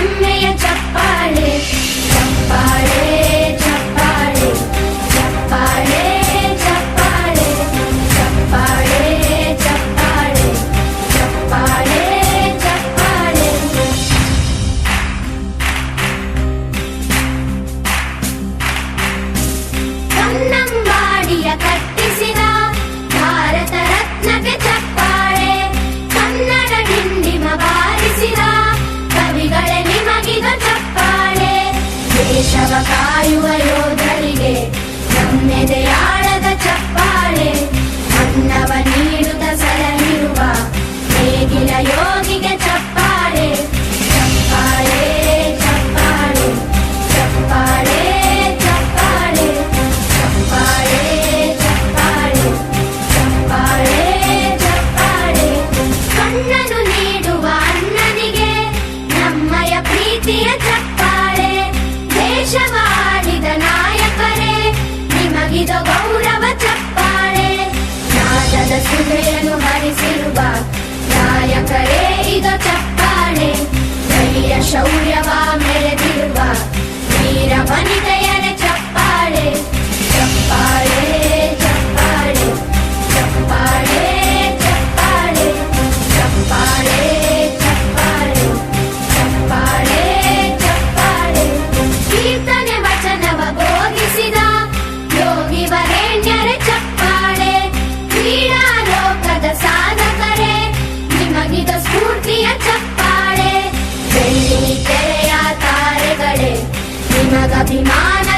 ಹೆಮ್ಮೆಯ ಚಪ್ಪಾಳೆ ಚಪ್ಪಾಳೆ ಚಪ್ಪಾಳೆ ಚಪ್ಪಾಳೆ ಚಪ್ಪಾಳೆ ಚಪ್ಪಾಳೆ ಚಪ್ಪಾಳೆ ಚಪ್ಪಾಳೆ ಚಪ್ಪಾಳೆ. ಕನ್ನಂಬಾಡಿಯ ಕಟ್ಟಿಸಿದ ಭಾರತ ರತ್ನಕ್ಕೆ ಚಪ್ಪಾಳೆ. ಕನ್ನಡ ಡಿಂಡಿಮ ಬಾರಿಸಿದ ಕವಿಗಳೇ ನಿಮಗಿದ ಚಪ್ಪಾಳೆ. ದೇಶವ ಕಾಯುವ ಯೋಧರಿಗೆ ನಮ್ಮೆದೆಯಾಳದ ಚಪ್ಪಾಳೆ. ಅನ್ನವ ನೀಡುತ್ತ ಸಲಹಿರುವ ನೇಗಿಲ ಯೋಗಿಗೆ ಚಪ್ಪಾಳೆ ಚಪ್ಪಾಳೆ ಚಪ್ಪಾಳೆ ಚಪ್ಪಾಳೆ ಚಪ್ಪಾಳೆ ಚಪ್ಪಾಳೆ ಚಪ್ಪಾಳೆ ಚಪ್ಪಾಳೆ ಚಪ್ಪಾಳೆ. ಕಣ್ಣನು ನೀಡುವ ಅಣ್ಣನಿಗೆ ನಮ್ಮಯ ಪ್ರೀತಿಯ ಚಪ್ಪಾಳೆ. ದೇಶವಾಡಿದ ನಾಯಕರೇ ನಿಮಗಿದ ಗೌರವ ಚಪ್ಪಾಳೆ. ನಾದದ ಸುಧೆಯನ್ನು ಹರಿಸಿರುವ ನಾಯಕರೇ ಇದು ಚಪ್ಪಾಳೆ. ಧೈರ್ಯ ಶೌರ್ಯವ ಮೆರೆದಿರುವ ವೀರ ವನಿತೆಯರೇ ಚಪ್ಪಾಳೆ ಚಪ್ಪಾಳೆ ಚಪ್ಪಾಳೆ ಚಪ್ಪಾಳೆ ಚಪ್ಪಾಳೆ ಚಪ್ಪಾಳೆ ಚಪ್ಪಾಳೆ ಚಪ್ಪಾಳೆ ಚಪ್ಪಾಳೆ. ಕೀರ್ತನೆ ವಚನವ ಬೋಧಿಸಿದ ಯೋಗಿ ವರೇಣ್ಯರೇ ಚಪ್ಪಾಳೆ. ಕ್ರೀಡಾ ಲೋಕದ ಸಾಧಕರೇ ನಿಮಗಿದ ಸ್ಫೂರ್ತಿಯ ಚಪ್ಪಾಳೆ. ಬೆಳ್ಳಿ ತೆರೆಯ ತಾರೆಗಳೇ ನಿಮಗಭಿಮಾನ